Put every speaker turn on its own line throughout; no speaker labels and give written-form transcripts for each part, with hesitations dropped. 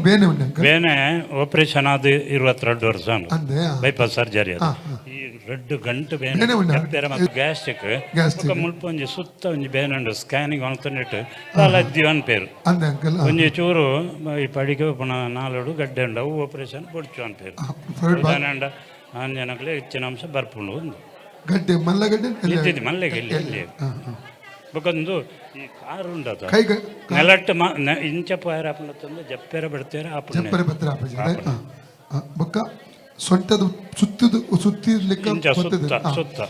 ಬೇನೆ ಉಂಟು ಅಂಕಲ್
ಬೇನೆ ಆಪರೇಷನ್ ಆದ 22 ವರ್ಷ
ಅಂದೆ
ಬೈಪಾಸ್ ಸರ್ಜರಿ ಅದು
ಹಾ.
ಈ ರೆಡ್ ಗಂಟು
ಬೇನೆ
ಬೇನೆ
ಉಂಡ?
ಬೇರೆ ಮತ್ತು ಗ್ಯಾಸ್ಟ್ರಿಕ್
Gastric.
ಮುಲ್ಪ ಒಂಜಿ ಸುತ್ತ ಒಂಜಿ ಬೇನೆ ಉಂಡು ಸ್ಕ್ಯಾನಿಂಗ್ ಅನ್ಕೊಂಡಿಟ್ಟು ಅಲ್ಲದ್ದಿವ ಅನ್ಪೇರು
ಅಂದೆ ಅಂಕಲ್
ಒಂಜಿ ಚೂರು ಈ ಪಡಿಗೆ ಪುನಃ ನಾಲ್ಕು ಗಡ್ಡೆ ಉಂಡು ಅವು ಆಪರೇಷನ್ పొడుచు ಅನ್ಪೇರು ಉದಾಹರಣೆ ಆಂಜನಕ್ಲೆ ಹೆಚ್ಚಿನ ಅಂಶ ಬರ್ಪುಂಡು ಒಂದು
ಗಡ್ಡೆ ಮಲ್ಲಗಡ್ಡೆ
ಇದ್ದಿದ್ದು ಮಲ್ಲೆಗೆ ಇಲ್ಲಿ ಬೊಕೊಂದು ಈ ಕಾರು ಉಂಡದ
ಕೈ
ನೆಲಟ್ಟು ಇಂಚ ಪಾಯರ ಹಾಕೊಂಡಂದು ಜಪ್ಪೆರ ಬಿಡ್ತೇರೆ
ಚಪ್ಪರೆ ಪತ್ರ ಹಾಪಿಸಿದೆ ಬೊಕ್ಕ ಸೊಂಟದ ಸುತ್ತಿರ್ಲಿಕ್ಕೆ
ಇಂಚ ಸುತ್ತ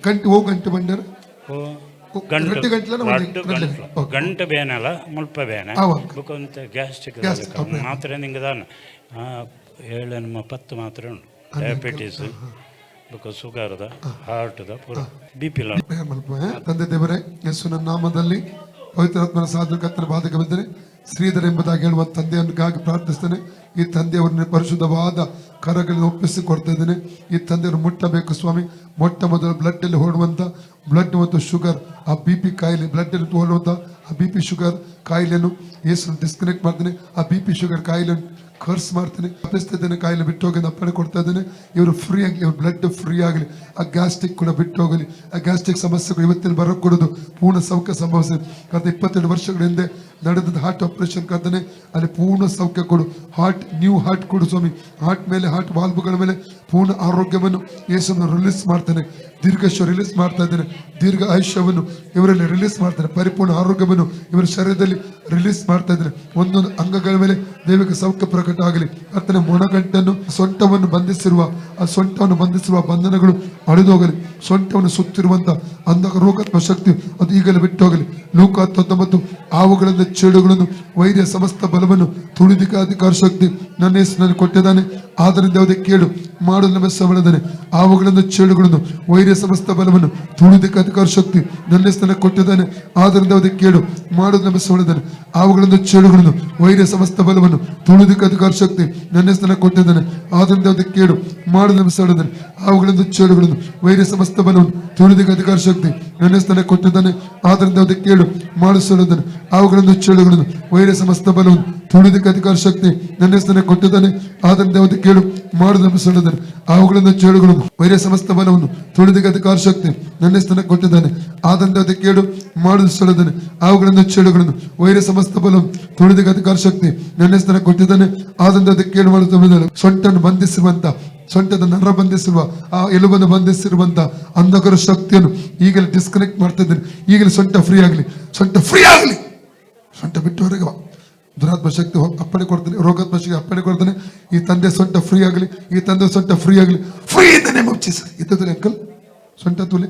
ಗಂಟು ಹೋಗಿ ಗಂಟು ಬಂಡರ
ಗಂಟು
ಗಂಟು
ಗಂಟು ಬೇನಲ್ಲ ಮುಲ್ಪ ಬೇನೆ
ಅವ.
ಬೊಕೊಂತ ಗ್ಯಾಸ್ಟ್ರಿಕ್ ಮಾತ್ರೆ ನಿಂಗೆ ದಾನ 7 ಮಾತ್ರೆ ಉಂಟು ಡಯಾಬಿಟೀಸ್ ಬೊಕ್ಕ ಶುಗರ್ದ ಹಾರ್ಟ್ದ ಪೂರ BP
ತಂದೆ ದೇವರೇ ಯೇಸುವಿನ ನಾಮದಲ್ಲಿ ಪವಿತ್ರಾತ್ಮನ ಸಾಧು ಕರ್ತನ ಬಾಧಕ ಬಿದ್ದರೆ ಶ್ರೀಧರ ಎಂಬುದಾಗಿ ಹೇಳುವ ತಂದೆಯನ್ಗಾಗಿ ಪ್ರಾರ್ಥಿಸ್ತೇನೆ. ಈ ತಂದೆಯವರನ್ನ ಪರಿಶುದ್ಧವಾದ ಕರಗಳನ್ನು ಒಪ್ಪಿಸಿ ಕೊಡ್ತಾ ಇದ್ದೇನೆ. ಈ ತಂದೆಯವರು ಮುಟ್ಟಬೇಕು ಸ್ವಾಮಿ. ಮೊಟ್ಟ ಮೊದಲು ಬ್ಲಡ್ ಅಲ್ಲಿ ಓಡುವಂತ ಬ್ಲಡ್ ಮತ್ತು ಶುಗರ್ ಆ BP ಕಾಯಿಲೆ ಬ್ಲಡ್ ಅಲ್ಲಿ ಓಡುವಂತ ಆ BP ಶುಗರ್ ಕಾಯಿಲೆಯನ್ನು ಯೇಸು ಡಿಸ್ಕನೆಕ್ಟ್ ಮಾಡ್ತೇನೆ. ಆ BP ಶುಗರ್ ಕಾಯಿಲೆ ಖರ್ಚು ಮಾಡ್ತೇನೆ. ತಪ್ಪಿಸ್ತಾ ಇದ್ದೇನೆ. ಕಾಯಿಲೆ ಬಿಟ್ಟು ಹೋಗಿ ಅಪ್ಪಣೆ ಕೊಡ್ತಾ ಇದ್ದೇನೆ. ಇವರು ಫ್ರೀ ಆಗಲಿ, ಇವ್ರ ಬ್ಲಡ್ ಫ್ರೀ ಆಗಲಿ. ಆ ಗ್ಯಾಸ್ಟ್ರಿಕ್ ಕೂಡ ಬಿಟ್ಟು ಹೋಗಲಿ. ಆ ಗ್ಯಾಸ್ಟ್ರಿಕ್ ಸಮಸ್ಯೆಗಳು ಇವತ್ತಿನ ಬರೋಕೊಡೋದು ಪೂರ್ಣ ಸೌಖ್ಯ ಸಂಭವಿಸಿದೆ. ಕಳೆದ 22 ವರ್ಷಗಳ ಹಿಂದೆ ನಡೆದ ಹಾರ್ಟ್ ಆಪರೇಷನ್ ಕರ್ತನೆ ಅಲ್ಲಿ ಪೂರ್ಣ ಸೌಖ್ಯ ಕೊಡು. ಹಾರ್ಟ್ ನ್ಯೂ ಹಾರ್ಟ್ ಕೊಡು ಸ್ವಾಮಿ. ಹಾರ್ಟ್ ಮೇಲೆ ಹಾರ್ಟ್ ವಾಲ್ವ್ಗಳ ಮೇಲೆ ಪೂರ್ಣ ಆರೋಗ್ಯವನ್ನು ಯೇಸುವನ್ನು ರಿಲೀಸ್ ಮಾಡ್ತಾನೆ. ದೀರ್ಘಾಯುಷ್ಯ ರಿಲೀಸ್ ಮಾಡ್ತಾ ಇದ್ದೇನೆ. ದೀರ್ಘ ಆಯುಷ್ಯವನ್ನು ಇವರಲ್ಲಿ ರಿಲೀಸ್ ಮಾಡ್ತಾನೆ. ಪರಿಪೂರ್ಣ ಆರೋಗ್ಯವನ್ನು ಇವರ ಶರೀರದಲ್ಲಿ ರಿಲೀಸ್ ಮಾಡ್ತಾ ಇದ್ದೇನೆ. ಒಂದೊಂದು ಅಂಗಗಳ ಮೇಲೆ ದೈವಿಕ ಸೌಖ್ಯ ಪ್ರಕಟ ಆಗಲಿ. ಕರ್ತನೆ ಮೊಣಗಂಟನ್ನು ಸೊಂಟವನ್ನು ಬಂಧಿಸಿರುವ ಆ ಸೊಂಟವನ್ನು ಬಂಧಿಸಿರುವ ಬಂಧನಗಳು ಅಳಿದೋಗಲಿ. ಸೊಂಟವನ್ನು ಸುತ್ತಿರುವಂತ ಅಂಧ ರೋಗಾತ್ಮ ಶಕ್ತಿ ಅದು ಈಗಲೇ ಬಿಟ್ಟು ಹೋಗಲಿ. ಲೂಕ 19 ಹಾವುಗಳಿಂದ ಚೇಡುಗಳನ್ನು ವೈರ್ಯ ಸಮಸ್ತ ಬಲವನ್ನು ತುಳಿದಿಕ ಅಧಿಕಾರ ಶಕ್ತಿ ನನ್ನ ಹೆಸರಿನಲ್ಲಿ ಕೊಟ್ಟಿದ್ದಾನೆ. ಆದ್ದರಿಂದ ಯಾವುದೇ ಕೇಳು ಮಾಡಲು ನಮ್ಮ ಸವಳದಾನೆ. ಹಾವುಗಳಿಂದ ಚೇಡುಗಳನ್ನು ವೈರ್ಯ ಸಮಸ್ತ ಬಲವನ್ನು ತುಳಿದಿಕ ಅಧಿಕಾರ ಶಕ್ತಿ ನನ್ನ ಹೆಸರಿನಲ್ಲಿ ಕೊಟ್ಟಿದ್ದಾನೆ. ಆದ್ದರಿಂದ ಯಾವುದೇ ಕೇಳು ಮಾಡಲು ನಮ್ಮ ಸವಳದಾನೆ. ಹಾವುಗಳಿಂದ ಚೇಡುಗಳನ್ನು ವೈರ್ಯ ಸಮಸ್ತ ಬಲವನ್ನು ತುಳಿದಿಕ ಅಧಿಕಾರ ಶಕ್ತಿ ನನ್ನ ಹೆಸರಿನಲ್ಲಿ ಕೊಟ್ಟಿದ್ದಾನೆ. ಆದ್ದರಿಂದ ಯಾವುದೇ ಕೇಳು ಮಾಡಲು ನಮ್ಮ ಸವಳದಾನೆ. ಹಾವುಗಳಿಂದ ಚೇಡುಗಳನ್ನು ವೈರ್ಯ ಸಮಸ್ತ ಬಲವನ್ನು ತುಳಿದಿಕ ಅಧಿಕಾರ ಶಕ್ತಿ ನನ್ನ ಹೆಸರಿನಲ್ಲಿ ಕೊಟ್ಟಿದ್ದಾನೆ. ಆದ್ದರಿಂದ ಯಾವುದೇ ಕೇಳು ಮಾಡಿಸಲಿದ್ದಾನೆ. ಹಾವುಗಳನ್ನು ಚೇಳುಗಳನ್ನು ವೈರ್ಯ ಸಮಸ್ತ ಬಲವನ್ನು ತುಳಿದಿಕ ಅಧಿಕಾರ ಶಕ್ತಿ ನನ್ನ ಹೆಸರನ್ನೇ ಕೊಟ್ಟಿದ್ದಾನೆ. ಆದ್ದರಿಂದ ಯಾವುದೇ ಕೇಳು ಮಾಡು ನಂಬಿಸಲಿದ್ದಾನೆ. ಹಾವುಗಳನ್ನು ಚೇಳುಗಳನ್ನು ವೈರ್ಯ ಸಮಸ್ತ ಬಲವನ್ನು ತುಳಿದಿಕ ಅಧಿಕಾರ ಶಕ್ತಿ ನನ್ನ ಹೆಸರನ್ನೇ ಕೊಟ್ಟಿದ್ದಾನೆ. ಆದ್ದರಿಂದ ಯಾವುದೇ ಕೇಳು ಮಾಡಿಸಲಿದ್ದಾನೆ. ಹಾವುಗಳನ್ನು ಚೇಳುಗಳನ್ನು ವೈರ್ಯ ಸಮಸ್ತ ಬಲವನ್ನು ತುಳಿದಿಕ ಅಧಿಕಾರ ಶಕ್ತಿ ನನ್ನ ಹೆಸರನ್ನೇ ಕೊಟ್ಟಿದ್ದಾನೆ. ಆದ್ದರಿಂದ ಯಾವುದೇ ಕೇಳು ಮಾಡುತ್ತಿದ್ದಾನೆ. ಸೊಂಟನ್ನು ಬಂಧಿಸಿರುವಂತ ಸೊಂಟದ ನರ ಬಂಧಿಸಿರುವ ಆ ಎಲುಬನ್ನು ಬಂಧಿಸಿರುವಂತ ಅಂಧಕರ ಶಕ್ತಿಯನ್ನು ಈಗಲೇ ಡಿಸ್ಕನೆಕ್ಟ್ ಮಾಡ್ತಾ ಇದ್ದೇನೆ. ಈಗಲೇ ಸೊಂಟ ಫ್ರೀ ಆಗಲಿ. ಸೊಂಟ ಫ್ರೀ ಆಗಲಿ. ಸೊಂಟ ಬಿಟ್ಟು ಹೊರಗೆ ದುರಾತ್ಮ ಶಕ್ತಿ ಅಪ್ಪಣೆ ಕೊಡ್ತಾನೆ. ರೋಗಾತ್ಮ ಶಕ್ತಿ ಅಪ್ಪಣೆ ಕೊಡ್ತಾನೆ. ಈ ತಂದೆ ಸೊಂಟ ಫ್ರೀ ಆಗಲಿ. ಈ ತಂದೆ ಸೊಂಟ ಫ್ರೀ ಆಗಲಿ. ಫ್ರೀ ಇಂದನೇ ಮುಚ್ಚಿ ಸರ್ ಇದ್ದದಲ್ಲಿ ಅಂಕಲ್ ಸೊಂಟ ತುಲಿ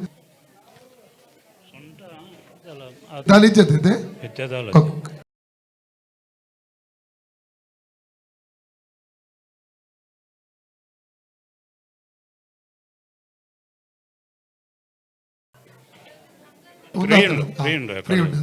ದಾಲಿ ಜೊತೆ ಫ್ರೀ ಉಂಟು